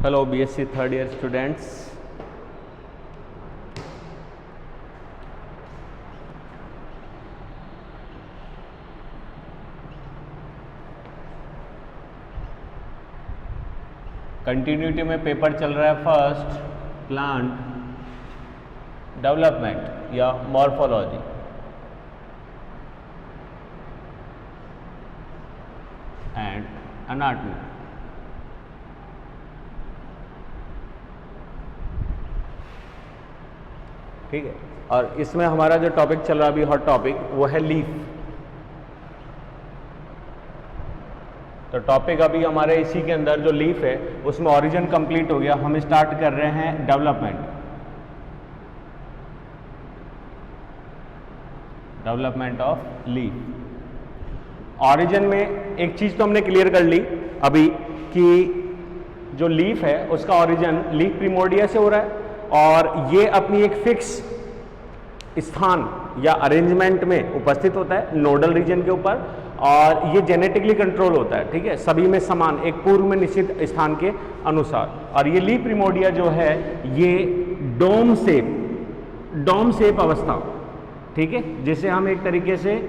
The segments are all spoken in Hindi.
Hello BSc third year students. Continuity में पेपर चल रहा है फर्स्ट प्लांट डेवलपमेंट या मॉर्फोलॉजी। And anatomy. ठीक है, और इसमें हमारा जो टॉपिक चल रहा है अभी हॉट टॉपिक वो है लीफ। तो टॉपिक अभी हमारे इसी के अंदर जो लीफ है उसमें ओरिजिन कंप्लीट हो गया। हम स्टार्ट कर रहे हैं डेवलपमेंट ऑफ लीफ। ओरिजिन में एक चीज तो हमने क्लियर कर ली अभी कि जो लीफ है उसका ओरिजिन लीफ प्रिमोर्डिया से हो रहा है और ये अपनी एक फिक्स स्थान या अरेंजमेंट में उपस्थित होता है नोडल रीजन के ऊपर, और ये जेनेटिकली कंट्रोल होता है। ठीक है, सभी में समान एक पूर्व में निश्चित स्थान के अनुसार। और ये लीफ प्रिमोर्डिया जो है ये डोम शेप अवस्था, ठीक है, जिसे हम एक तरीके से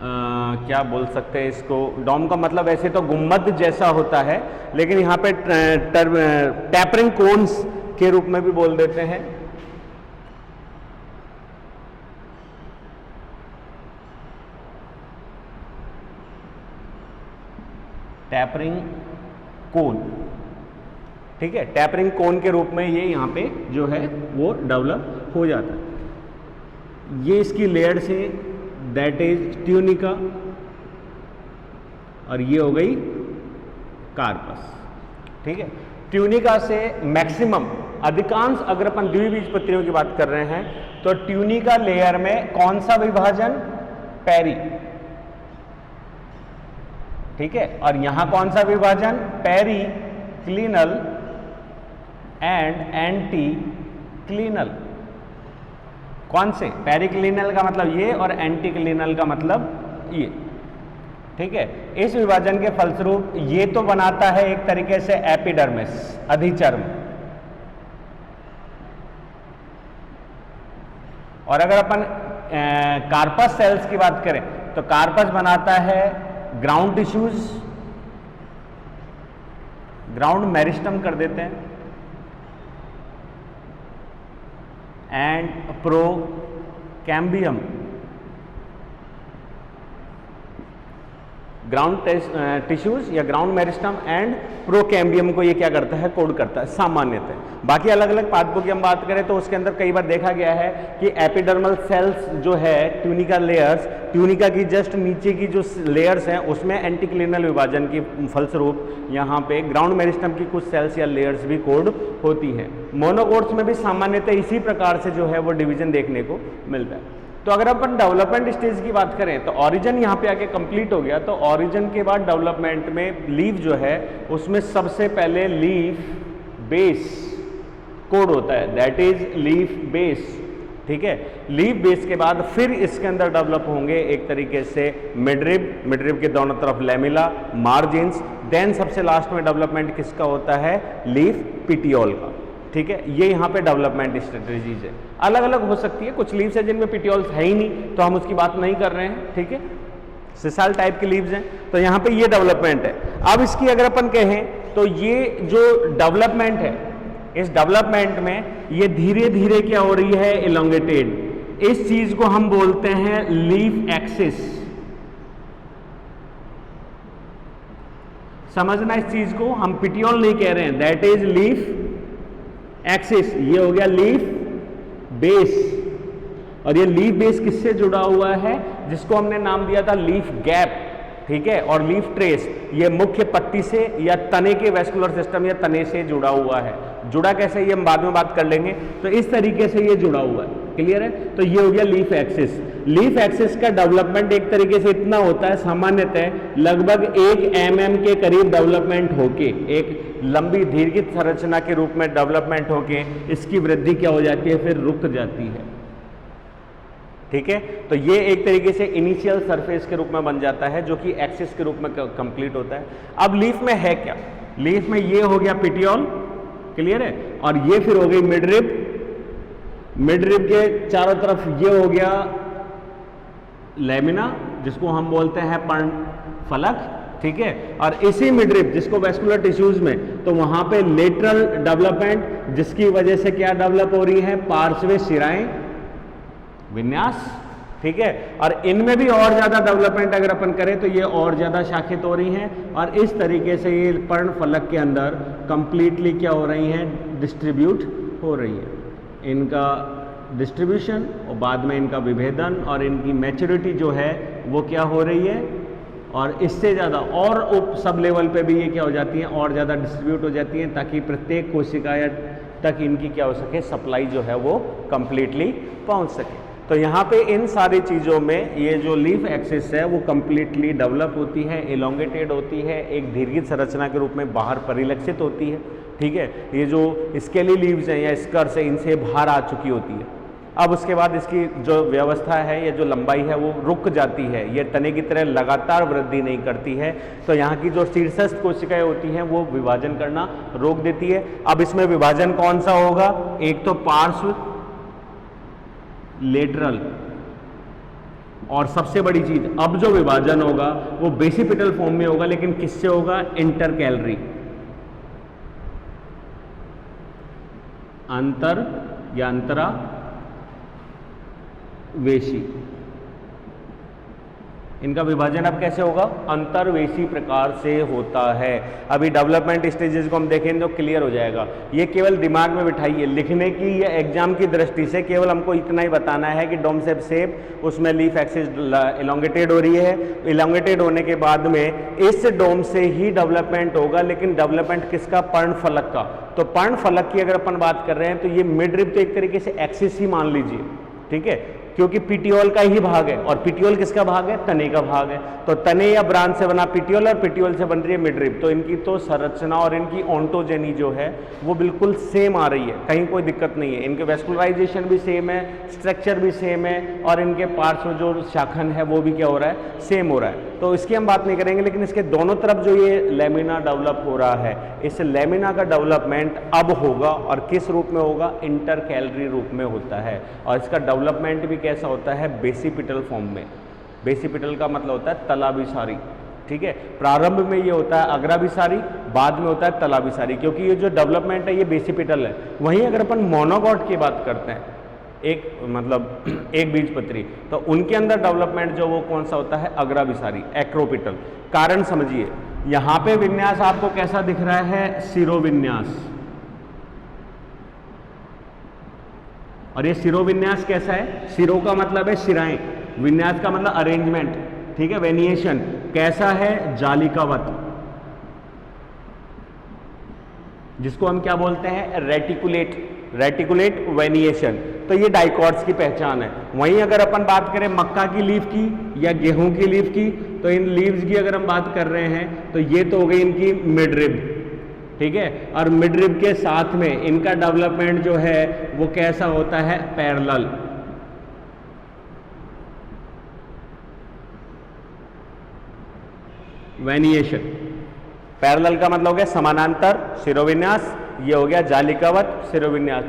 क्या बोल सकते हैं इसको, डोम का मतलब ऐसे तो गुम्बद जैसा होता है, लेकिन यहाँ पे टैपरिंग कोन्स के रूप में भी बोल देते हैं। टैपरिंग कोन, ठीक है, टैपरिंग कोन के रूप में ये यहाँ पे जो है वो डेवलप हो जाता है। ये इसकी layer say that is tunica और ये हो गई कार्पस। ठीक है, ट्यूनिका से मैक्सिमम अधिकांश, अगर अपन द्विबीजपत्रियों की बात कर रहे हैं तो ट्यूनिका लेयर में कौन सा विभाजन, पेरी। ठीक है, और यहां कौन सा विभाजन, peri clinal and anti clinal. कौन से, पेरिक्लिनल का मतलब ये और एंटी क्लिनल का मतलब ये। ठीक है, इस विभाजन के फलस्वरूप ये तो बनाता है एक तरीके से एपिडर्मिस, अधिचर्म। और अगर अपन कार्पस सेल्स की बात करें तो कार्पस बनाता है ग्राउंड टिश्यूज, ग्राउंड मेरिस्टम कर देते हैं, एंड प्रोकैम्बियम। ग्राउंड टिश्यूज या ग्राउंड मेरिस्टम एंड प्रोकैम्बियम को ये क्या करता है, कोड करता है सामान्यतः। बाकी अलग अलग पादपों की हम बात करें तो उसके अंदर कई बार देखा गया है कि एपिडर्मल सेल्स जो है ट्यूनिका लेयर्स, ट्यूनिका की जस्ट नीचे की जो लेयर्स हैं उसमें एंटीक्लिनल विभाजन की फलस्वरूप यहाँ पे ग्राउंड मेरिस्टम की कुछ सेल्स या लेयर्स भी कोड होती है। मोनोकोट्स में भी सामान्यतः इसी प्रकार से जो है वो डिवीजन देखने को मिलता है। तो अगर अपन डेवलपमेंट स्टेज की बात करें तो ओरिजिन यहाँ पे आके कंप्लीट हो गया। तो ओरिजिन के बाद डेवलपमेंट में लीफ जो है उसमें सबसे पहले लीफ बेस कोड होता है, दैट इज लीफ बेस। ठीक है, लीफ बेस के बाद फिर इसके अंदर डेवलप होंगे एक तरीके से मिडरिब, मिडरिब के दोनों तरफ लेमिला, मार्जिन्स, देन सबसे लास्ट में डेवलपमेंट किसका होता है, लीफ पिटियोल का। ठीक है, ये यहाँ पे डेवलपमेंट स्ट्रेटजीज है, अलग अलग हो सकती है। कुछ लीव्स है जिनमें पिटियोल्स है ही नहीं तो हम उसकी बात नहीं कर रहे हैं। ठीक है, सिसाल टाइप के लीव्स हैं तो यहाँ पे ये डेवलपमेंट है। अब इसकी अगर अपन कहें तो ये जो डेवलपमेंट है, इस डेवलपमेंट में ये धीरे धीरे क्या हो रही है, इलोंगेटेड। इस चीज को हम बोलते हैं लीफ एक्सिस। समझना इस चीज को, हम पिटियोल नहीं कह रहे हैं, दैट इज लीफ एक्सिस। ये हो गया लीफ बेस, और ये लीफ बेस किससे जुड़ा हुआ है, जिसको हमने नाम दिया था लीफ गैप। ठीक है, और लीफ ट्रेस ये मुख्य पत्ती से या तने के वेस्कुलर सिस्टम या तने से जुड़ा हुआ है। जुड़ा कैसे ये हम बाद में बात कर लेंगे। तो इस तरीके से ये जुड़ा हुआ है, क्लियर है। तो ये हो गया लीफ एक्सिस। लीफ एक्सिस का डेवलपमेंट एक तरीके से इतना होता है, सामान्यतः लगभग 1 mm के करीब डेवलपमेंट होके, एक लंबी दीर्घित संरचना के रूप में डेवलपमेंट होके इसकी वृद्धि क्या हो जाती है, फिर रुक जाती है। ठीक है। तो ये एक तरीके से इनिशियल सरफेस के रूप में बन जाता है जो कि एक्सिस के रूप में कंप्लीट होता है। अब लीफ में है क्या, लीफ में ये हो गया पिटियोल, क्लियर है, और ये फिर हो गई मिड रिब, मिड रिब के चारों तरफ ये हो गया लेमिना जिसको हम बोलते हैं पर्णफलक, ठीक है। और इसी मिड रिब जिसको वेस्कुलर टिश्यूज में, तो वहां पे लेटरल डेवलपमेंट जिसकी वजह से क्या डेवलप हो रही है, पार्श्व शिराएं विन्यास, ठीक है। और इनमें भी और ज्यादा डेवलपमेंट अगर अपन करें तो ये और ज्यादा शाखित हो रही हैं और इस तरीके से ये पर्णफलक के अंदर कंप्लीटली क्या हो रही हैं, डिस्ट्रीब्यूट हो रही है। इनका डिस्ट्रीब्यूशन और बाद में इनका विभेदन और इनकी मैच्योरिटी जो है वो क्या हो रही है, और इससे ज़्यादा और उप सब लेवल पे भी ये क्या हो जाती हैं, और ज़्यादा डिस्ट्रीब्यूट हो जाती हैं ताकि प्रत्येक कोशिका तक इनकी क्या हो सके, सप्लाई जो है वो कंप्लीटली पहुंच सके। तो यहाँ पे इन सारी चीज़ों में ये जो लीफ एक्सिस है वो कंप्लीटली डेवलप होती है, एलोंगेटेड होती है, एक दीर्घित संरचना के रूप में बाहर परिलक्षित होती है, ठीक है। ये जो स्केली लीव्स हैं या स्कर्स है इनसे बाहर आ चुकी होती है। अब उसके बाद इसकी जो व्यवस्था है या जो लंबाई है वो रुक जाती है, ये तने की तरह लगातार वृद्धि नहीं करती है। तो यहाँ की जो शीर्षस्थ कोशिकाएं होती हैं वो विभाजन करना रोक देती है। अब इसमें विभाजन कौन सा होगा, एक तो पार्श्व लेटरल, और सबसे बड़ी चीज अब जो विभाजन होगा वो बेसिपिटल फॉर्म में होगा, लेकिन किससे होगा, इंटरकैलरी, अंतर या अंतरा वेशी। इनका विभाजन अब कैसे होगा, अंतर्वेशी प्रकार से होता है। अभी डेवलपमेंट स्टेजेस को हम देखें तो क्लियर हो जाएगा। ये केवल दिमाग में बिठाइए, लिखने की या एग्जाम की दृष्टि से केवल हमको इतना ही बताना है कि डोम शेप उसमें लीफ एक्सिस इलोंगेटेड हो रही है। इलोंगेटेड होने के बाद में इस डोम से ही डेवलपमेंट होगा, लेकिन डेवलपमेंट किसका, पर्णफलक का। तो पर्णफलक की अगर अपन बात कर रहे हैं तो ये मिड रिब तो एक तरीके से एक्सिस ही मान लीजिए, ठीक है, क्योंकि पिटियोल का ही भाग है, और पिटियोल किसका भाग है, तने का भाग है। तो तने या ब्रांच से बना पिटियोल और पिटियोल से बन रही है मिड रिब। तो इनकी तो संरचना और इनकी ऑन्टोजेनी जो है वो बिल्कुल सेम आ रही है, कहीं कोई दिक्कत नहीं है। इनके वेस्कुलराइजेशन भी सेम है, स्ट्रक्चर भी सेम है, और इनके पार्श्व जो शाखन है वो भी क्या हो रहा है, सेम हो रहा है। तो इसकी हम बात नहीं करेंगे, लेकिन इसके दोनों तरफ जो ये लेमिना डेवलप हो रहा है, इस लेमिना का डेवलपमेंट अब होगा, और किस रूप में होगा, इंटरकैलरी रूप में होता है। और इसका डेवलपमेंट भी कैसा होता है, बेसिपिटल फॉर्म में। बेसिपिटल का मतलब होता है तलाभिसारी, ठीक है। प्रारंभ में ये होता है अग्राभिसारी, बाद में होता है तलाभिसारी, क्योंकि ये जो डेवलपमेंट है ये बेसिपिटल है। वहीं अगर अपन मोनोकॉट की बात करते हैं, एक बीजपत्री, तो उनके अंदर डेवलपमेंट जो वो कौन सा होता है, अग्राभिसारी, एक्रोपिटल। कारण समझिए, यहां पे विन्यास आपको कैसा दिख रहा है, शिरोविन्यास, और ये शिरोविन्यास कैसा है, शिरो का मतलब है शिराएं, विन्यास का मतलब अरेंजमेंट, ठीक है, वेनिएशन कैसा है, जालिकावत, जिसको हम क्या बोलते हैं, रेटिकुलेट वेनिएशन। तो ये डाइकॉट्स की पहचान है। वहीं अगर अपन बात करें मक्का की लीफ की या गेहूं की लीफ की, तो इन लीव्स की अगर हम बात कर रहे हैं तो ये तो हो गई इनकी मिड रिब, ठीक है। और मिड रिब के साथ में इनका डेवलपमेंट जो है वो कैसा होता है, पैरेलल, वेनिएशन। पैरेलल का मतलब हो गया समानांतर शिरोविन्यास, ये हो गया जालिकावत शिरोविन्यास।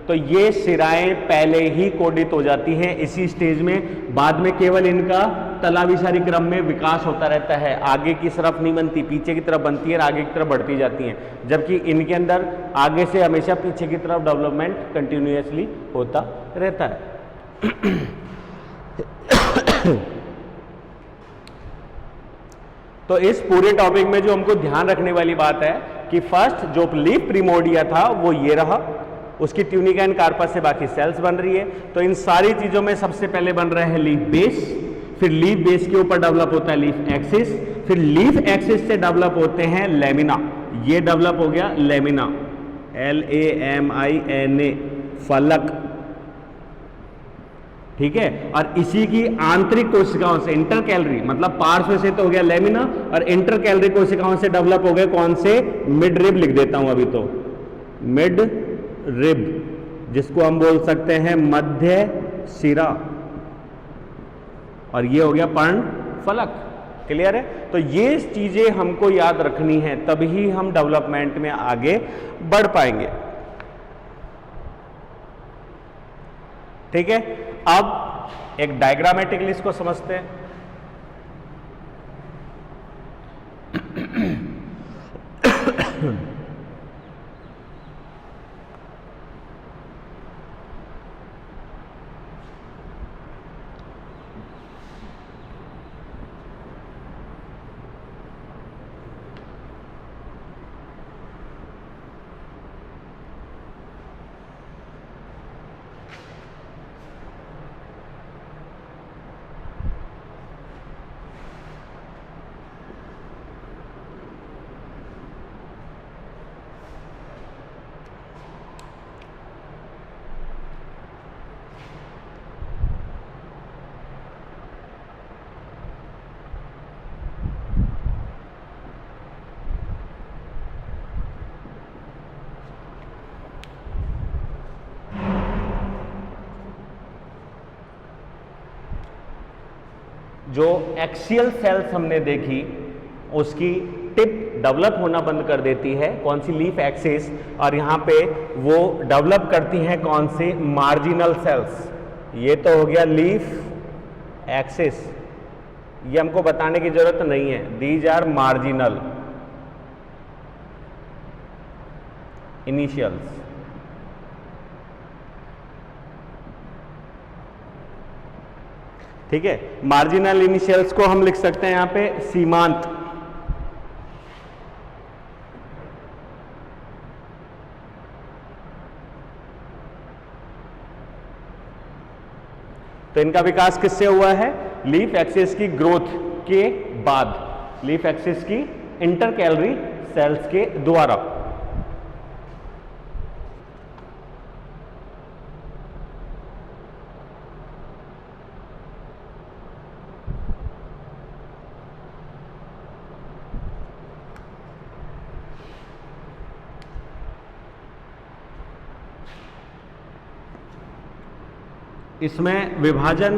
तो ये शिराएं पहले ही कोडित हो जाती हैं इसी स्टेज में, बाद में केवल इनका तलाभिसारी क्रम में विकास होता रहता है। आगे की तरफ नहीं बनती, पीछे की तरफ बनती है और आगे की तरफ बढ़ती जाती हैं, जबकि इनके अंदर आगे से हमेशा पीछे की तरफ डेवलपमेंट कंटिन्यूअसली होता रहता है। तो इस पूरे टॉपिक में जो हमको ध्यान रखने वाली बात है कि फर्स्ट जो लीफ प्रिमोर्डिया था वो ये रहा, उसकी ट्यूनिका एंड कार्पस से बाकी सेल्स बन रही है। तो इन सारी चीजों में सबसे पहले बन रहा है लीफ बेस, फिर लीफ बेस के ऊपर डेवलप होता है लीफ एक्सिस, फिर लीफ एक्सिस से डेवलप होते हैं लेमिना, ये डेवलप हो गया लेमिना, LAMINA, फलक, ठीक है। और इसी की आंतरिक कोशिकाओं से, इंटरकैलरी मतलब पार्श्व से तो हो गया लेमिना, और इंटरकैलरी कोशिकाओं से डेवलप हो गए कौन से, मिड रिब लिख देता हूं अभी तो, मिड रिब, जिसको हम बोल सकते हैं मध्य शिरा, और ये हो गया पर्णफलक। क्लियर है? तो ये चीजें हमको याद रखनी है, तभी हम डेवलपमेंट में आगे बढ़ पाएंगे। ठीक है, अब एक डायग्रामेटिकली इसको समझते हैं। जो एक्सियल सेल्स हमने देखी, उसकी टिप डेवलप होना बंद कर देती है कौन सी? Leaf axis. और यहां पे वो डेवलप करती हैं कौन सी? Marginal sales. ये तो हो गया लीफ एक्सिस, ये हमको बताने की जरूरत नहीं है, दीज आर मार्जिनल इनिशियल्स। ठीक है, मार्जिनल इनिशियल्स को हम लिख सकते हैं यहां पे सीमांत। तो इनका विकास किससे हुआ है? लीफ एक्सिस की ग्रोथ के बाद, लीफ एक्सिस की इंटरकैलरी सेल्स के द्वारा। इसमें विभाजन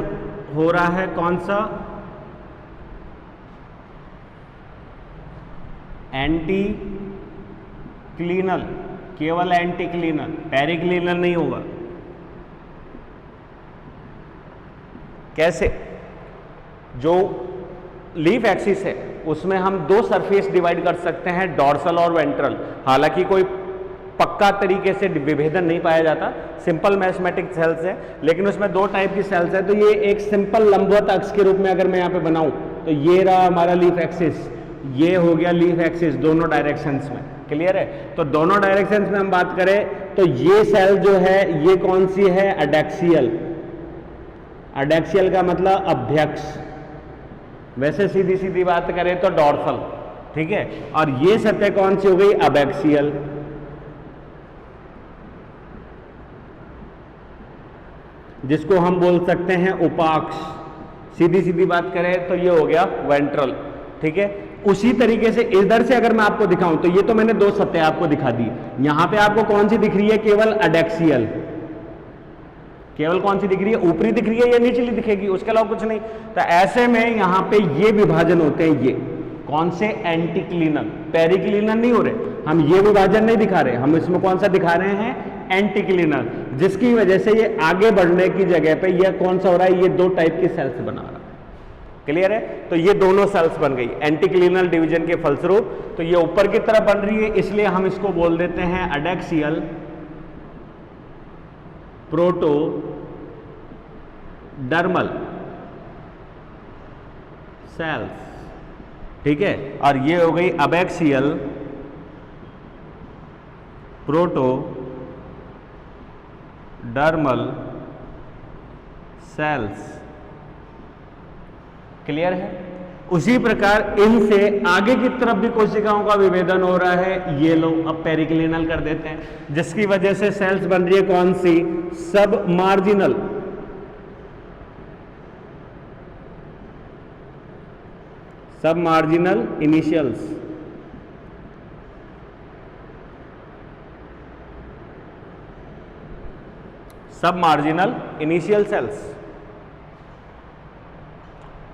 हो रहा है कौन सा? एंटीक्लिनल, केवल एंटीक्लिनल, पेरिक्लिनल नहीं होगा। कैसे? जो लीफ एक्सिस है उसमें हम दो सरफेस डिवाइड कर सकते हैं, डॉर्सल और वेंट्रल। हालांकि कोई पक्का तरीके से विभेदन नहीं पाया जाता, सिंपल मैथमेटिक सेल्स है, लेकिन उसमें दो टाइप की सेल्स है। तो ये एक सिंपल लंबवत अक्ष के रूप में अगर मैं यहाँ पे बनाऊं तो ये रहा हमारा लीफ एक्सिस, ये हो गया लीफ एक्सिस दोनों डायरेक्शंस में। क्लियर है? तो दोनों डायरेक्शंस में हम बात करें तो ये सेल जो है ये कौन सी है? एडैक्सियल। एडैक्सियल का मतलब अभ्यक्ष, वैसे सीधी सीधी बात करें तो डॉर्सल। ठीक है, और ये सतह कौन सी हो गई? अबैक्सियल। जिसको हम बोल सकते हैं उपाक्ष। सीधी सीधी बात करें तो ये हो गया वेंट्रल। ठीक है, उसी तरीके से इधर से अगर मैं आपको दिखाऊं तो ये तो मैंने दो सतह आपको दिखा दी, यहां पे आपको कौन सी दिख रही है? केवल एडैक्सियल। केवल कौन सी दिख रही है? ऊपरी दिख रही है या निचली दिखेगी, उसके अलावा कुछ नहीं। तो ऐसे में यहां पे ये विभाजन होते हैं, ये कौन से? एंटीक्लिनल। पेरिक्लिनल नहीं हो रहे, हम ये विभाजन नहीं दिखा रहे, हम इसमें कौन सा दिखा रहे हैं? एंटीक्लिनल। जिसकी वजह से ये आगे बढ़ने की जगह पे ये कौन सा हो रहा है? ये दो टाइप की सेल्स बना रहा है। क्लियर है? तो ये दोनों सेल्स बन गई एंटीक्लिनल डिवीजन के फलस्वरूप। तो ये ऊपर की तरफ बन रही है, इसलिए हम इसको बोल देते हैं एडैक्सियल प्रोटोडर्मल सेल्स। ठीक है, और ये हो गई अबैक्सियल प्रोटोडर्मल सेल्स। क्लियर है? उसी प्रकार इनसे आगे की तरफ भी कोशिकाओं का विभेदन हो रहा है, ये लोग अब पेरिक्लिनल कर देते हैं, जिसकी वजह से सेल्स बन रही है कौन सी? सब मार्जिनल। सब मार्जिनल इनिशियल्स। सब मार्जिनल इनिशियल सेल्स।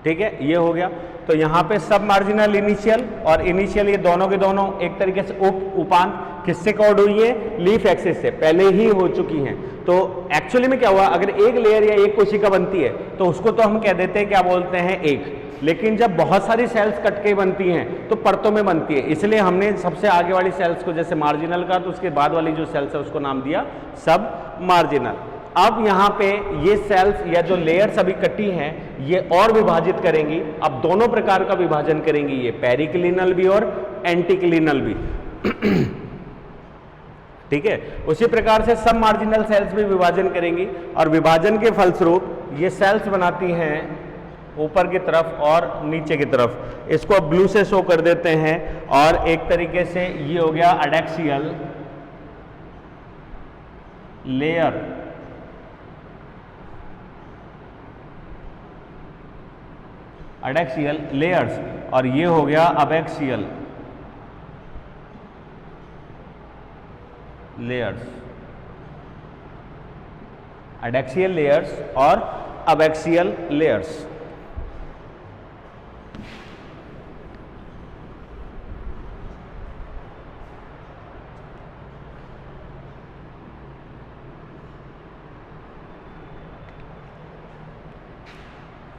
ठीक है, ये हो गया। तो यहाँ पे सब मार्जिनल इनिशियल और इनिशियल ये दोनों के दोनों एक तरीके से उपांत किससे कोड हुई है, लीफ एक्सिस से पहले ही हो चुकी हैं। तो एक्चुअली में क्या हुआ, अगर एक लेयर या एक कोशिका बनती है तो उसको तो हम कह देते हैं, क्या बोलते हैं, एक। लेकिन जब बहुत सारी सेल्स कट के बनती हैं तो परतों में बनती है, इसलिए हमने सबसे आगे वाली सेल्स को जैसे मार्जिनल का, तो उसके बाद वाली जो सेल्स है उसको नाम दिया सब मार्जिनल। अब यहाँ पे ये सेल्स या जो लेयर्स अभी कटी हैं ये और विभाजित करेंगी। अब दोनों प्रकार का विभाजन करेंगी, ये पेरिक्लिनल भी और एंटीक्लिनल भी। ठीक है, उसी प्रकार से सब मार्जिनल सेल्स भी विभाजन करेंगी और विभाजन के फलस्वरूप ये सेल्स बनाती हैं ऊपर की तरफ और नीचे की तरफ। इसको ब्लू से शो कर देते हैं और एक तरीके से ये हो गया एडैक्सियल लेयर, एडैक्सियल लेयर्स, और ये हो गया अबैक्सियल लेयर्स, एडैक्सियल लेयर्स और अबैक्सियल लेयर्स।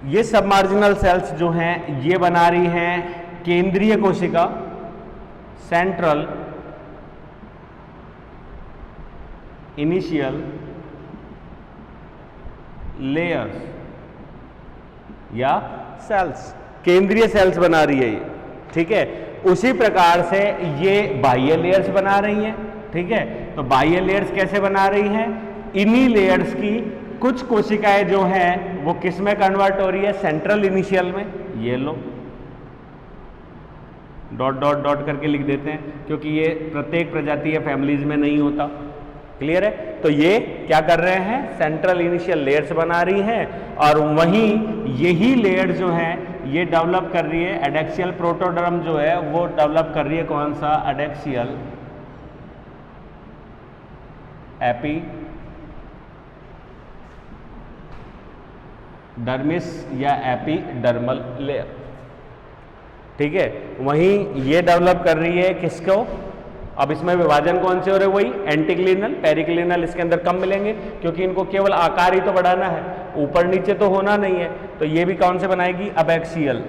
ये सब मार्जिनल सेल्स जो हैं ये बना रही हैं केंद्रीय कोशिका, सेंट्रल इनिशियल लेयर्स या सेल्स, केंद्रीय सेल्स बना रही है ये। ठीक है, उसी प्रकार से ये बाह्य लेयर्स बना रही हैं। ठीक है, तो बाह्य लेयर्स कैसे बना रही हैं, इन्हीं लेयर्स की कुछ कोशिकाएं जो हैं वो किस में कन्वर्ट हो रही है, सेंट्रल इनिशियल में। ये लो डॉट डॉट डॉट करके लिख देते हैं क्योंकि ये प्रत्येक प्रजाति या फैमिलीज में नहीं होता। क्लियर है, तो ये क्या कर रहे हैं, सेंट्रल इनिशियल लेयर्स बना रही हैं और वहीं यही लेयर जो है ये डेवलप कर रही है एडैक्सियल प्रोटोडर्म जो है वो डेवलप कर रही है कौन सा, एडैक्सियल एपी डर्मिस या एपिडर्मल लेयर। ठीक है, वहीं ये डेवलप कर रही है किसको, अब इसमें विभाजन कौन से हो रहे, वही एंटीक्लिनल, पेरिक्लिनल इसके अंदर कम मिलेंगे क्योंकि इनको केवल आकार ही तो बढ़ाना है, ऊपर नीचे तो होना नहीं है। तो ये भी कौन से बनाएगी, अबैक्सियल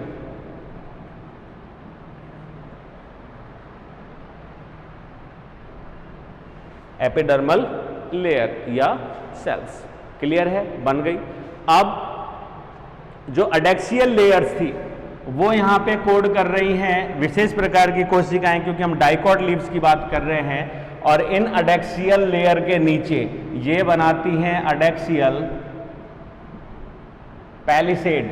एपिडर्मल लेयर या सेल्स। क्लियर है, बन गई। अब जो एडैक्सियल लेयर्स थी वो यहाँ पे कोड कर रही हैं विशेष प्रकार की कोशिकाएं, क्योंकि हम डाइकॉट लीव्स की बात कर रहे हैं। और इन एडैक्सियल लेयर के नीचे ये बनाती हैं adaxial palisade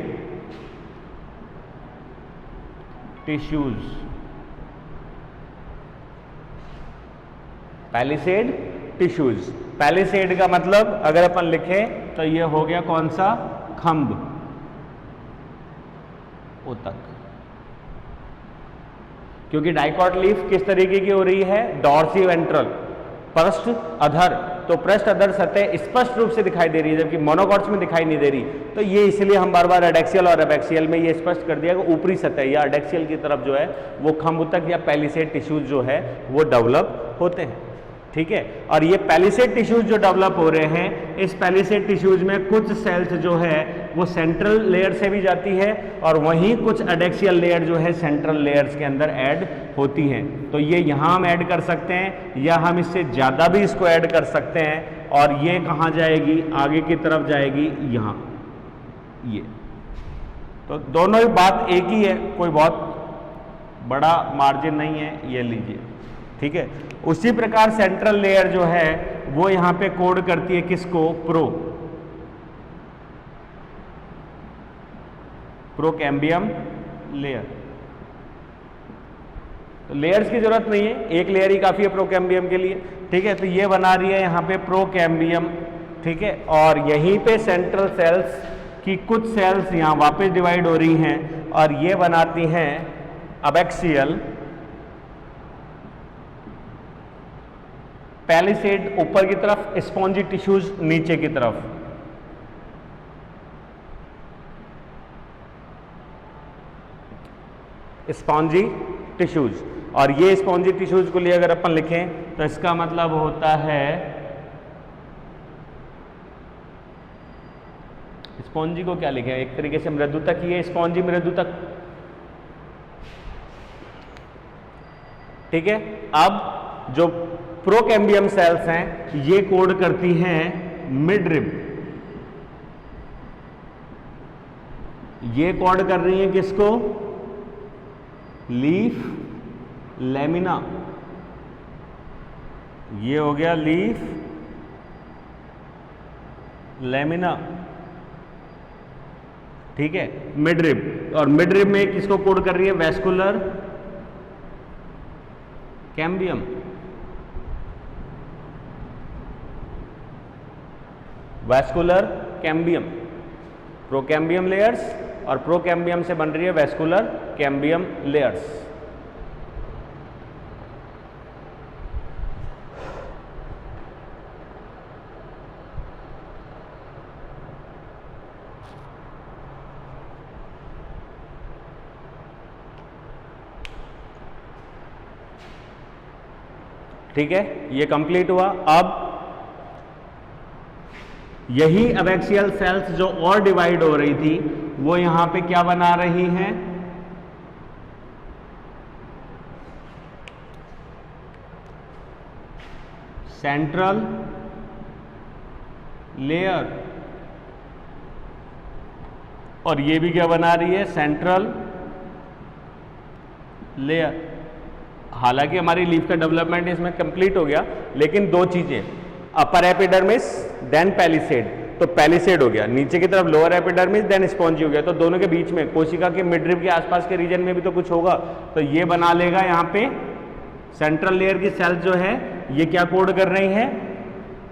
tissues, palisade tissues. Palisade का मतलब अगर अपन लिखें तो ये हो गया कौन सा, खंभ, ऊतक। क्योंकि डाइकॉट लीफ किस तरीके की हो रही है, डॉर्सी वेंट्रल, पृष्ठ अधर, तो पृष्ठ अधर सतह स्पष्ट रूप से दिखाई दे रही है जबकि मोनोकॉट्स में दिखाई नहीं दे रही। तो ये इसलिए हम बार बार एडैक्सियल और अबैक्सियल में ये स्पष्ट कर दिया कि ऊपरी सतह या एडैक्सियल की तरफ जो है वो खंभ ऊतक या पैलिसेड टिश्यूज जो है वो डेवलप होते हैं। ठीक है, और ये पैलिसेड टिश्यूज जो डेवलप हो रहे हैं, इस पैलिसेड टिश्यूज में कुछ सेल्स जो है वो सेंट्रल लेयर से भी जाती है और वहीं कुछ एडैक्सियल लेयर जो है सेंट्रल लेयर्स के अंदर ऐड होती हैं। तो ये यहाँ हम ऐड कर सकते हैं या हम इससे ज़्यादा भी इसको ऐड कर सकते हैं। और ये कहाँ जाएगी, आगे की तरफ जाएगी, यहाँ। ये तो दोनों ही बात एक ही है, कोई बहुत बड़ा मार्जिन नहीं है, ये लीजिए। ठीक है, उसी प्रकार सेंट्रल लेयर जो है वो यहाँ पे कोड करती है किसको, प्रोकैम्बियम लेयर। तो लेयर्स की जरूरत नहीं है, एक लेयर ही काफी है प्रोकैम्बियम के लिए। ठीक है, तो ये बना रही है यहाँ पे प्रोकैम्बियम। ठीक है, और यहीं पे सेंट्रल सेल्स की कुछ सेल्स यहाँ वापस डिवाइड हो रही हैं और ये बनाती हैं अबैक्सियल पैलिसेड ऊपर की तरफ, स्पॉन्जी टिश्यूज नीचे की तरफ। Spongy tissues. और ये स्पॉन्जी टिश्यूज को लिए अगर अपन लिखें तो इसका मतलब होता है, स्पॉन्जी को क्या लिखें, एक तरीके से मृदुतक, ये स्पॉन्जी मृदुतक। ठीक है। अब जो प्रोकैम्बियम सेल्स हैं ये कोड करती हैं मिडरिब, ये कोड कर रही हैं किसको, लीफ लैमिना। ये हो गया लीफ लैमिना। ठीक है, मिडरिब। और मिडरिब में किसको कोड कर रही है, vascular cambium. Vascular cambium, procambium layers, और प्रोकैम्बियम से बन रही है वैस्कुलर कैम्बियम लेयर्स। ठीक है, ये कंप्लीट हुआ। अब यही एबैक्सियल सेल्स जो और डिवाइड हो रही थी वो यहां पे क्या बना रही हैं, सेंट्रल लेयर। और ये भी क्या बना रही है, सेंट्रल लेयर। हालांकि हमारी लीफ का डेवलपमेंट इसमें कंप्लीट हो गया, लेकिन दो चीजें, अपर एपिडर्मिस देन पैलिसेड। तो पैलिसेड हो गया, नीचे की तरफ लोअर एपिडर्मिस देन स्पॉन्जी हो गया। तो दोनों के बीच में कोशिका के मिडरिब के आसपास के रीजन में भी तो कुछ होगा, तो ये बना लेगा यहाँ पे सेंट्रल लेयर की सेल जो है ये क्या कोड कर रही है।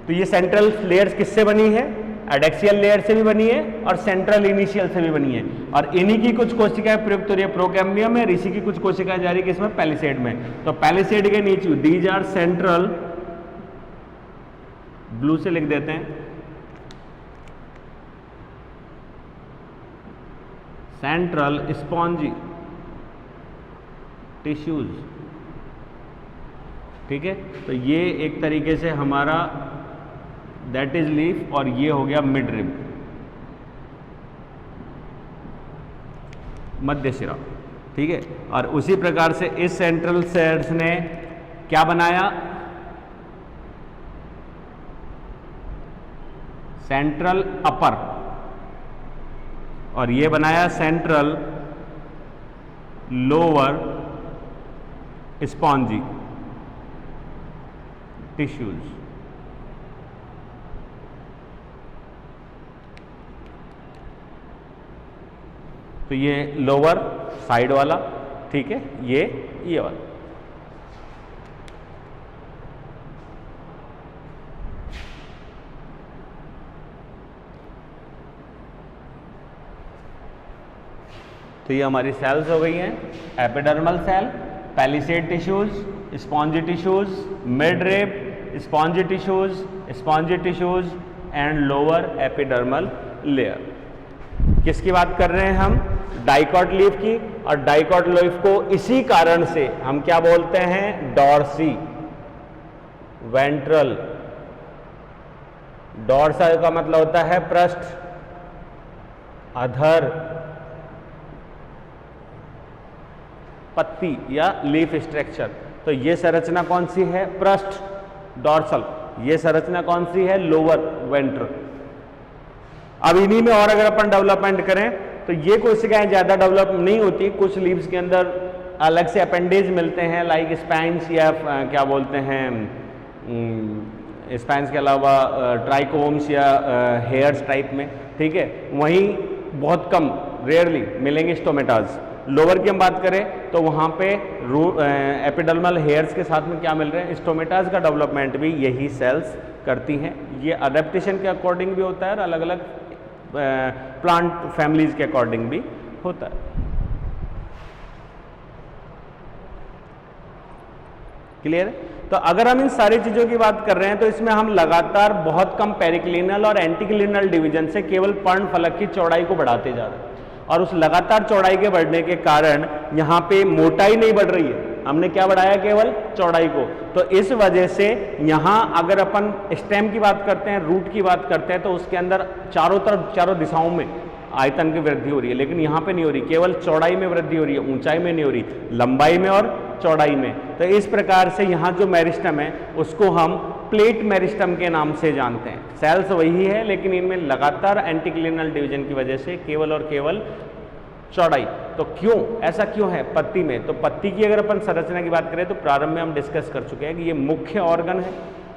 तो ये सेंट्रल लेयर्स किससे बनी है, एडेक्सियल लेयर से भी बनी है और सेंट्रल इनिशियल से भी बनी है। और इन्हीं की कुछ कोशिकाएं प्रयुक्त हो रही है प्रोकैम्बियम में, इसी की कुछ कोशिकाएं जा रही है किसमें, पैलिसेड में। तो पैलिसेड के नीचे दीज आर सेंट्रल, ब्लू से लिख देते हैं, सेंट्रल स्पॉन्जी टिश्यूज। ठीक है, तो ये एक तरीके से हमारा दैट इज लीफ, और ये हो गया मिडरिब, मध्य शिरा। ठीक है, और उसी प्रकार से इस सेंट्रल सेल्स ने क्या बनाया, सेंट्रल अपर, और ये बनाया सेंट्रल लोअर स्पॉन्जी टिश्यूज। तो ये लोअर साइड वाला, ठीक है, ये वाला। तो ये हमारी सेल्स हो गई हैं, epidermal cell, palisade tissues, spongy tissues, midrib, spongy tissues and lower epidermal layer. किसकी बात कर रहे हैं हम, डाइकॉट लीफ की। और डाइकॉट लीफ को इसी कारण से हम क्या बोलते हैं, डॉर्सी वेंट्रल। डॉर्सा का मतलब होता है पृष्ठ, अधर, पत्ती या लीफ स्ट्रक्चर। तो ये संरचना कौन सी है, पृष्ठ डॉर्सल। ये संरचना कौन सी है, लोअर वेंट्रल। अब इन्हीं में और अगर अपन डेवलपमेंट करें तो ये कोशिकाएं ज्यादा डेवलप नहीं होती, कुछ लीव्स के अंदर अलग से अपेंडेज मिलते हैं, लाइक स्पाइन्स या क्या बोलते हैं, स्पाइन्स के अलावा ट्राइकोम्स या हेयर्स टाइप में। ठीक है, वहीं बहुत कम रेयरली मिलेंगे स्टोमेटाज। लोअर की हम बात करें तो वहाँ पे एपिडर्मल हेयर्स के साथ में क्या मिल रहे हैं, स्टोमेटाज का डेवलपमेंट भी यही सेल्स करती हैं। ये अडेप्टेशन के अकॉर्डिंग भी होता है और अलग अलग प्लांट फैमिलीज के अकॉर्डिंग भी होता है। क्लियर है? तो अगर हम इन सारी चीजों की बात कर रहे हैं तो इसमें हम लगातार बहुत कम पेरिक्लिनल और एंटीक्लिनल डिवीजन से केवल पर्णफलक की चौड़ाई को बढ़ाते जा रहे हैं। और उस लगातार चौड़ाई के बढ़ने के कारण यहाँ पे मोटाई नहीं बढ़ रही है, हमने क्या बढ़ाया, केवल चौड़ाई को। तो इस वजह से यहाँ अगर अपन स्टेम की बात करते हैं, रूट की बात करते हैं, तो उसके अंदर चारों तरफ, चारों दिशाओं में आयतन की वृद्धि हो रही है, लेकिन यहाँ पे नहीं हो रही, केवल चौड़ाई में वृद्धि हो रही है, ऊंचाई में नहीं हो रही, लंबाई में और चौड़ाई में। तो इस प्रकार से यहाँ जो मेरिस्टम है उसको हम प्लेट मेरिस्टम के नाम से जानते हैं। सेल्स वही है, लेकिन इनमें लगातार एंटीक्लिनल डिवीजन की वजह से केवल और केवल चौड़ाई। तो क्यों ऐसा क्यों है पत्ती में? तो पत्ती की अगर अपन संरचना की बात करें तो प्रारंभ में हम डिस्कस कर चुके हैं कि ये मुख्य ऑर्गन है,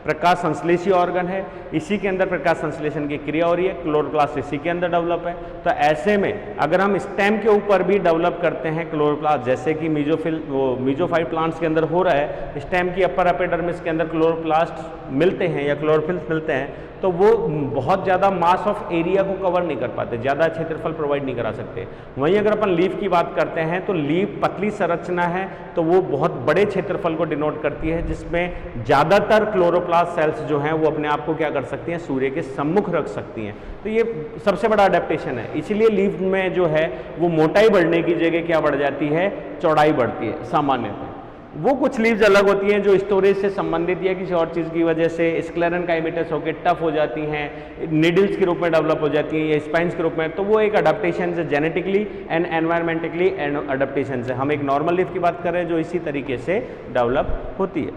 प्रकाश संश्लेषी ऑर्गन है, इसी के अंदर प्रकाश संश्लेषण की क्रिया हो रही है, क्लोरोप्लास्ट इसी के अंदर डेवलप है। तो ऐसे में अगर हम स्टेम के ऊपर भी डेवलप करते हैं क्लोरोप्लास्ट, जैसे कि मीजोफाइट प्लांट्स के अंदर हो रहा है, स्टेम की अपर एपिडर्मिस के अंदर क्लोरोप्लास्ट मिलते हैं या क्लोरोफिल्स मिलते हैं, तो वो बहुत ज़्यादा मास ऑफ एरिया को कवर नहीं कर पाते, ज़्यादा क्षेत्रफल प्रोवाइड नहीं करा सकते। वहीं अगर अपन लीफ की बात करते हैं तो लीफ पतली संरचना है, तो वो बहुत बड़े क्षेत्रफल को डिनोट करती है, जिसमें ज़्यादातर क्लोरोप्लास्ट सेल्स जो हैं वो अपने आप को क्या कर सकती हैं, सूर्य के सम्मुख रख सकती हैं। तो ये सबसे बड़ा अडेप्टेशन है। इसीलिए लीफ में जो है वो मोटाई बढ़ने की जगह क्या बढ़ जाती है, चौड़ाई बढ़ती है सामान्यतः। वो कुछ लीव्स अलग होती हैं जो स्टोरेज से संबंधित या किसी और चीज़ की वजह से स्क्लेरेनकाइमेटस होकर टफ हो जाती हैं, निडल्स के रूप में डेवलप हो जाती हैं या स्पाइन्स के रूप में। तो वो एक अडेप्टेशन से, जेनेटिकली एंड एनवायरमेंटली अडेप्टेशन से। हम एक नॉर्मल लीफ की बात कर रहे हैं जो इसी तरीके से डेवलप होती है।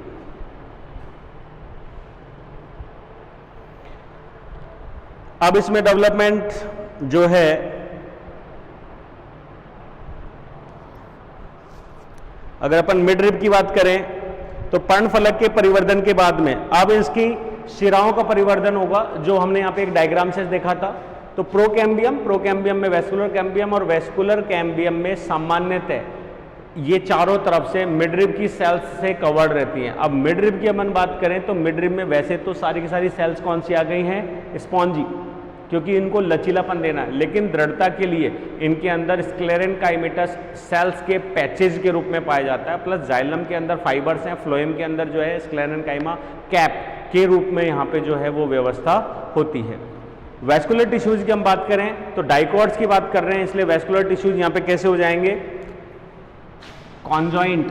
अब इसमें डेवलपमेंट जो है अगर अपन मिड रिब की बात करें तो पर्णफलक के परिवर्धन के बाद में अब इसकी शिराओं का परिवर्धन होगा, जो हमने यहाँ पे एक डायग्राम से देखा था। तो प्रोकैम्बियम में वेस्कुलर कैम्बियम और वेस्कुलर कैम्बियम में सामान्यतः ये चारों तरफ से मिड रिब की सेल्स से कवर्ड रहती हैं। अब मिड रिब की अपन बात करें तो मिड रिब में वैसे तो सारी की सारी सेल्स कौन सी आ गई हैं, स्पॉन्जी, क्योंकि इनको लचीलापन देना है, लेकिन दृढ़ता के लिए इनके अंदर स्क्लेरेनकाइमेटस सेल्स के पैचेज के रूप में पाया जाता है, प्लस जाइलम के अंदर फाइबर्स हैं, फ्लोएम के अंदर जो है स्क्लेरेनकाइमा कैप के रूप में यहाँ पे जो है वो व्यवस्था होती है। वेस्कुलर टिश्यूज की हम बात करें तो डाइकॉट्स की बात कर रहे हैं, इसलिए वेस्कुलर टिश्यूज यहाँ पे कैसे हो जाएंगे, कॉन्जॉइंट,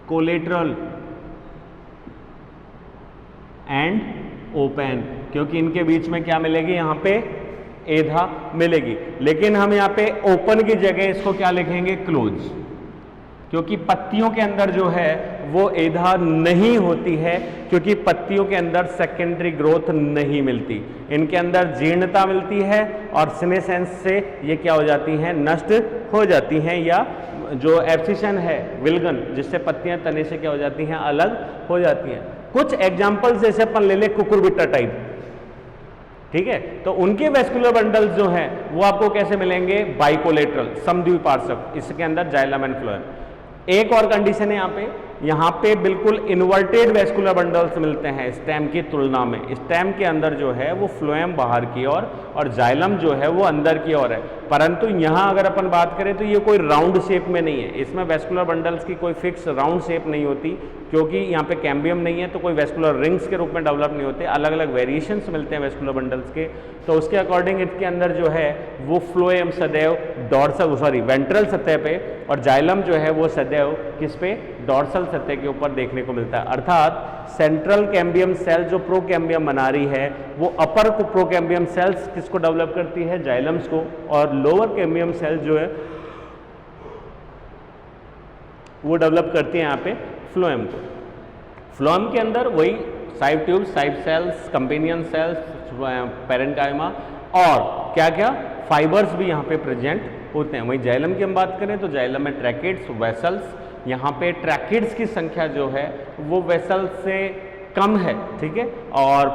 कोलेटरल एंड ओपन, क्योंकि इनके बीच में क्या मिलेगी, यहाँ पे एधा मिलेगी। लेकिन हम यहाँ पे ओपन की जगह इसको क्या लिखेंगे, क्लोज, क्योंकि पत्तियों के अंदर जो है वो एधा नहीं होती है, क्योंकि पत्तियों के अंदर सेकेंडरी ग्रोथ नहीं मिलती, इनके अंदर जीर्णता मिलती है और सिनेसेंस से ये क्या हो जाती हैं, नष्ट हो जाती हैं, या जो एब्सिशन है विल्गन, जिससे पत्तियां तने से क्या हो जाती हैं, अलग हो जाती हैं। कुछ एग्जाम्पल जैसे अपन ले ले कुकुरबिट्टा टाइप, ठीक है, तो उनके वेस्कुलर बंडल्स जो हैं वो आपको कैसे मिलेंगे, बाइकोलेटरल, समद्विपार्श्विक, इसके अंदर जाइलम एंड फ्लोएम। एक और कंडीशन है यहाँ पे बिल्कुल इन्वर्टेड वेस्कुलर बंडल्स मिलते हैं स्टेम की तुलना में। स्टेम के अंदर जो है वो फ्लोएम बाहर की ओर और जाइलम जो है वो अंदर की ओर है, परंतु यहाँ अगर अपन बात करें तो ये कोई राउंड शेप में नहीं है, इसमें वेस्कुलर बंडल्स की कोई फिक्स राउंड शेप नहीं होती, क्योंकि यहाँ पे कैम्बियम नहीं है तो कोई वेस्कुलर रिंग्स के रूप में डेवलप नहीं होते, अलग अलग वेरिएशंस मिलते हैं वेस्कुलर बंडल्स के। तो उसके अकॉर्डिंग इसके अंदर जो है वो फ्लोएम सदैव डॉर्सल वेंट्रल सतह पे और जाइलम जो है वो सदैव किस पे, डॉर्सल सतह के ऊपर देखने को मिलता है। अर्थात सेंट्रल कैम्बियम सेल जो प्रोकैम्बियम बना रही है वो अपर प्रोकैम्बियम सेल्स किसको डेवलप करती है, जाइलम्स को, और लोअर कैम्बियम सेल जो है वो डेवलप करती है यहाँ पे फ्लोएम को। फ्लोएम के अंदर वही side tube, side cells, companion cells, parenchyma और क्या क्या फाइबर्स भी यहाँ पे प्रेजेंट होते हैं। वहीं जाइलम की हम बात करें तो जाइलम में ट्रैकिड्स, वेसल्स, यहाँ पे ट्रैकिड्स की संख्या जो है वो वेसल्स से कम है, ठीक है, और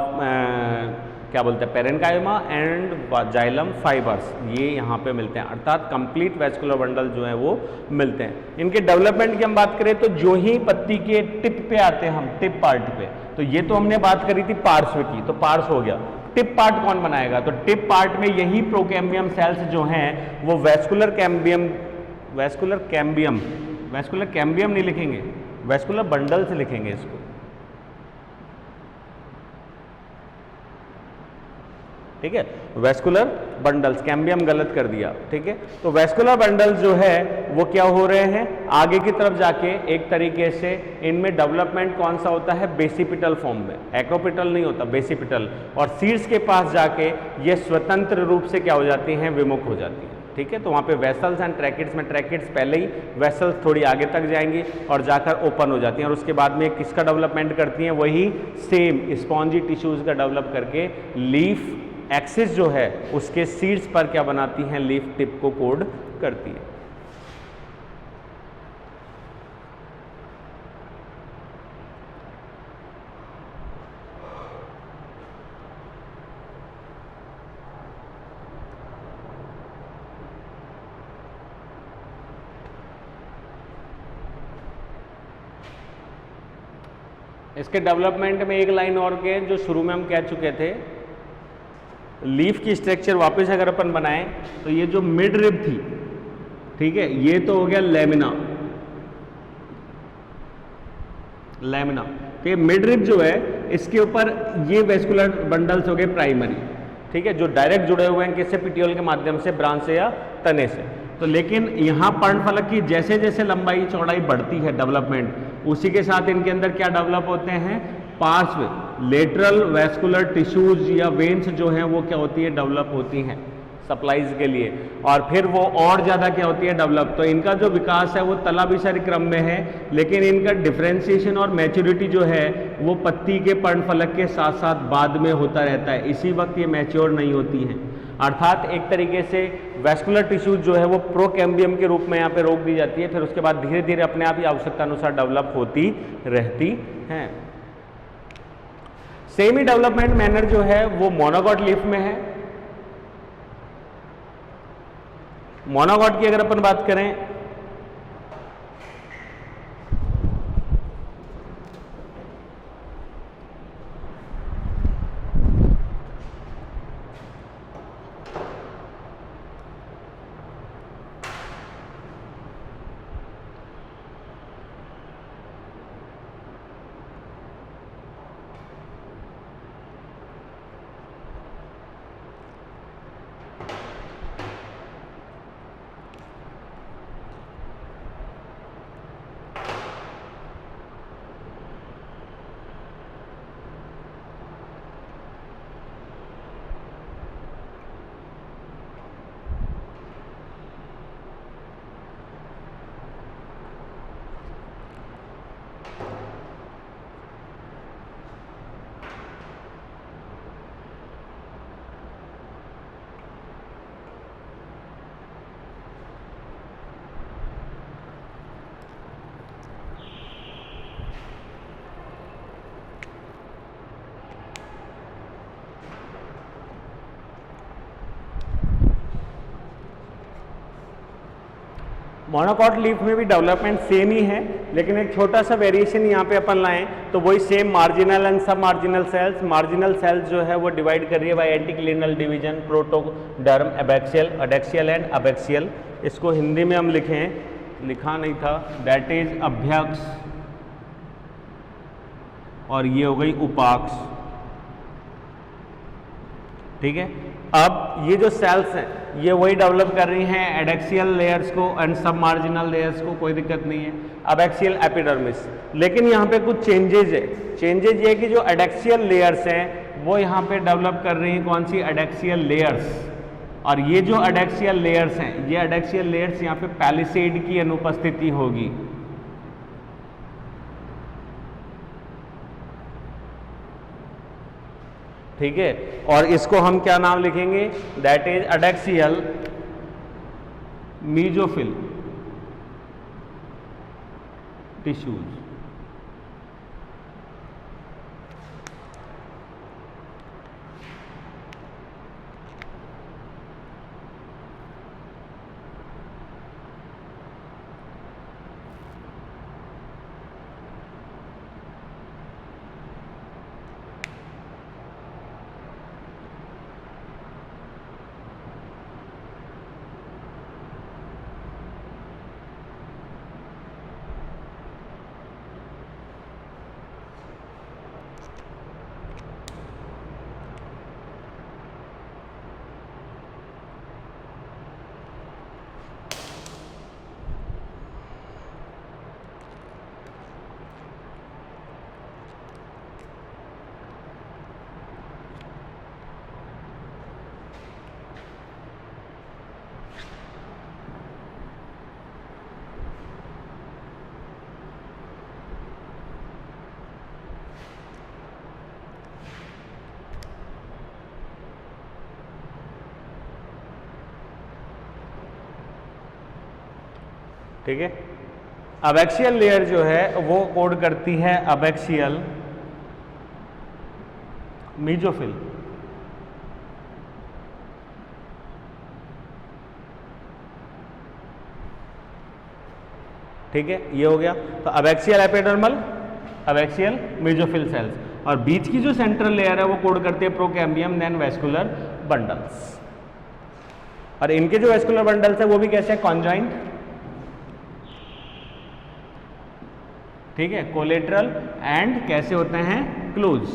क्या बोलते हैं, पैरेन्काइमा एंड जाइलम फाइबर्स ये यहाँ पे मिलते हैं, अर्थात कंप्लीट वेस्कुलर बंडल जो है वो मिलते हैं। इनके डेवलपमेंट की हम बात करें तो जो ही पत्ती के टिप पे आते हैं हम, टिप पार्ट पे, तो ये तो हमने बात करी थी पार्श्व की, तो पार्श्व हो गया। टिप पार्ट कौन बनाएगा, तो टिप पार्ट में यही प्रोकैम्बियम सेल्स जो हैं वो वेस्कुलर कैम्बियम नहीं लिखेंगे, वेस्कुलर बंडल से लिखेंगे इसको, ठीक है, वेस्कुलर बंडल्स, कैम्बियम गलत कर दिया, ठीक है। तो वेस्कुलर बंडल्स जो है वो क्या हो रहे हैं, आगे की तरफ जाके एक तरीके से इनमें डेवलपमेंट कौन सा होता है, बेसिपिटल फॉर्म में, एक्रोपिटल नहीं होता, बेसिपिटल, और सीड्स के पास जाके ये स्वतंत्र रूप से क्या हो जाती हैं, विमुख हो जाती है, ठीक है। तो वहाँ पे वेसल्स एंड ट्रैकिट्स में, ट्रैकिट्स पहले ही, वेसल्स थोड़ी आगे तक जाएंगी और जाकर ओपन हो जाती हैं, और उसके बाद में किसका डेवलपमेंट करती हैं, वही सेम स्पॉन्जी टिश्यूज का डेवलप करके लीफ एक्सिस जो है उसके सीड्स पर क्या बनाती हैं, लीफ टिप को कोड करती है। इसके डेवलपमेंट में एक लाइन और के, जो शुरू में हम कह चुके थे, लीफ की स्ट्रक्चर वापस अगर अपन बनाएं तो ये जो मिड रिब थी, ठीक है, ये तो हो गया लेमिना, लेमिना, तो ये मिड रिब जो है इसके ऊपर ये वेस्कुलर बंडल्स हो गए प्राइमरी, ठीक है, जो डायरेक्ट जुड़े हुए हैं किससे, पिट्यूल के माध्यम से, ब्रांच से या तने से। तो लेकिन यहाँ पर्णफलक की जैसे जैसे लंबाई चौड़ाई बढ़ती है, डेवलपमेंट, उसी के साथ इनके अंदर क्या डेवलप होते हैं, पार्श्व लेटरल वेस्कुलर टिश्यूज या वेन्स जो हैं वो क्या होती है, डेवलप होती हैं सप्लाईज के लिए, और फिर वो और ज़्यादा क्या होती है, डेवलप। तो इनका जो विकास है वो तलाभिसरी क्रम में है, लेकिन इनका डिफ्रेंसिएशन और मैच्योरिटी जो है वो पत्ती के पर्णफलक के साथ साथ बाद में होता रहता है, इसी वक्त ये मैच्योर नहीं होती हैं। अर्थात एक तरीके से वेस्कुलर टिश्यूज जो है वो प्रोकैम्बियम के रूप में यहाँ पे रोक दी जाती है, फिर उसके बाद धीरे धीरे अपने आप ही आवश्यकता अनुसार डेवलप होती रहती हैं। सेमी डेवलपमेंट मैनर जो है वो मोनोगॉट लीफ में है। मोनोगॉट की अगर अपन बात करें, मोनोकॉट लीफ में भी डेवलपमेंट सेम ही है, लेकिन एक छोटा सा वेरिएशन यहाँ पे अपन लाएं तो वही same marginal and submarginal cells. Marginal cells जो है वो डिवाइड कर रही है by anticlinal division, protoderm, abaxial, adaxial and abaxial. इसको हिंदी में हम लिखें, लिखा नहीं था, दैट इज अभ्यक्ष, और ये हो गई उपाक्ष, ठीक है। अब ये जो सेल्स हैं ये वही डेवलप कर रही हैं एडेक्सियल लेयर्स को एंड सब मार्जिनल लेयर्स को, कोई दिक्कत नहीं है, अबैक्सियल एपिडर्मिस। लेकिन यहाँ पे कुछ चेंजेज है। चेंजेज ये कि जो एडेक्सियल लेयर्स हैं वो यहाँ पे डेवलप कर रही हैं कौन सी, एडेक्सियल लेयर्स, और ये जो एडेक्सियल लेयर्स हैं, ये एडेक्सियल लेयर्स यहाँ पे पैलिसेड की अनुपस्थिति होगी, ठीक है। और इसको हम क्या नाम लिखेंगे, that is adaxial mesophyll tissues. ठीक है। अबैक्सियल लेयर जो है वो कोड करती है अबैक्सियल मीजोफिल। ठीक है, ये हो गया। तो abaxial epidermal, abaxial mesophyll cells, और बीच की जो सेंट्रल लेयर है वो कोड करती है प्रोकैम्बियम देन वेस्कुलर बंडल्स। और इनके जो वेस्कुलर बंडल्स है वो भी कैसे है, कॉन्जॉइंट, ठीक है, कोलेटरल एंड कैसे होते हैं, क्लोज।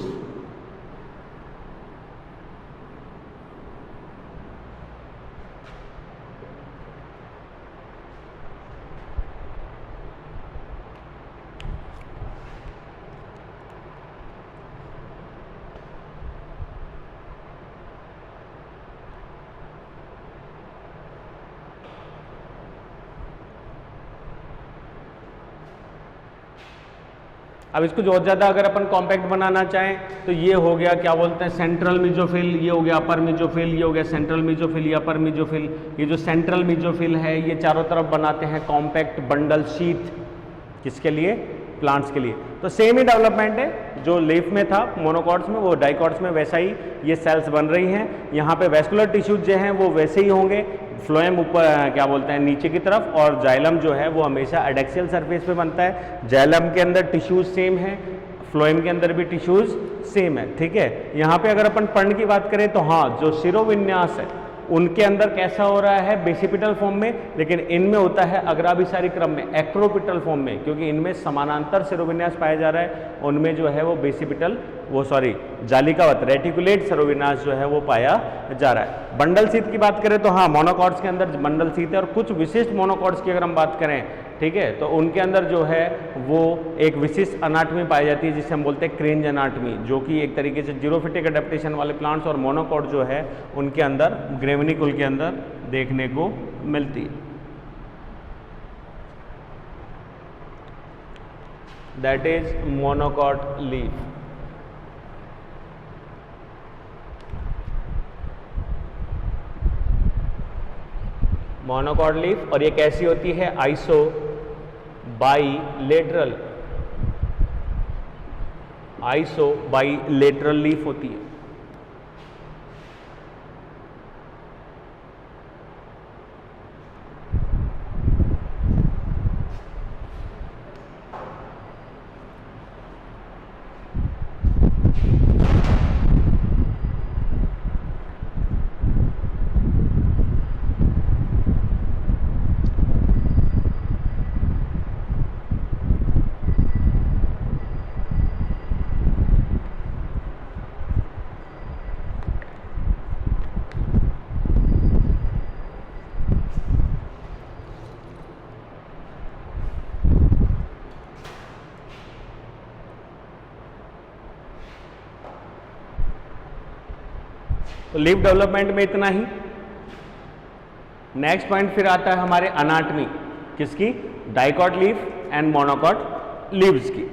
अब इसको जो ज़्यादा अगर अपन कॉम्पैक्ट बनाना चाहें तो ये हो गया, क्या बोलते हैं, सेंट्रल मीजोफिल, ये हो गया अपर मीजोफिल, ये हो गया सेंट्रल मीजोफिल, ये अपर मीजोफिल। ये जो सेंट्रल मीजोफिल है ये चारों तरफ बनाते हैं कॉम्पैक्ट बंडल शीथ, किसके लिए, प्लांट्स के लिए। तो सेम ही डेवलपमेंट है जो लीफ में था मोनोकॉट्स में, वो डाइकॉट्स में वैसा ही ये सेल्स बन रही हैं। यहाँ पे वेस्कुलर टिश्यूज जो हैं वो वैसे ही होंगे, फ्लोएम ऊपर क्या बोलते हैं नीचे की तरफ, और जाइलम जो है वो हमेशा एडेक्सियल सरफेस पे बनता है। जाइलम के अंदर टिश्यूज सेम है, फ्लोएम के अंदर भी टिश्यूज सेम है। ठीक है, यहाँ पे अगर अपन पर्ण की बात करें तो हाँ, जो शिरोविन्यास है उनके अंदर कैसा हो रहा है, बेसिपिटल फॉर्म में, लेकिन इनमें होता है अग्राभिसारी क्रम में, एक्रोपिटल फॉर्म में, क्योंकि इनमें समानांतर शिरोविन्यास पाया जा रहा है। उनमें जो है वो बेसिपिटल, वो सॉरी जालिकावत रेटिकुलेट शिरोविन्यास जो है वो पाया जा रहा है। बंडल शीथ की बात करें तो हाँ, मोनोकॉट्स के अंदर बंडल शीथ है, और कुछ विशिष्ट मोनोकॉट्स की अगर हम बात करें, ठीक है, तो उनके अंदर जो है वो एक विशिष्ट अनाटमी पाई जाती है जिसे हम बोलते हैं क्रेंज अनाटमी, जो कि एक तरीके से जीरोफिटिक एडेप्टेशन वाले प्लांट्स और मोनोकॉट जो है उनके अंदर ग्रेविनिकुल के अंदर देखने को मिलती है। That is monocot leaf. Monocot leaf, और ये कैसी होती है, iso bilateral, iso bilateral leaf होती है। तो लीफ डेवलपमेंट में इतना ही। नेक्स्ट पॉइंट फिर आता है हमारे अनाटमी, किसकी, dicot leaf and monocot leaves की।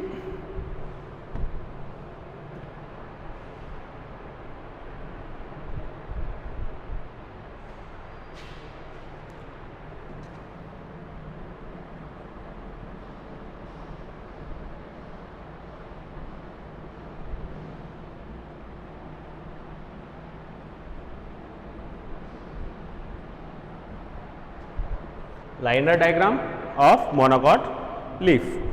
Liner diagram of monocot leaf.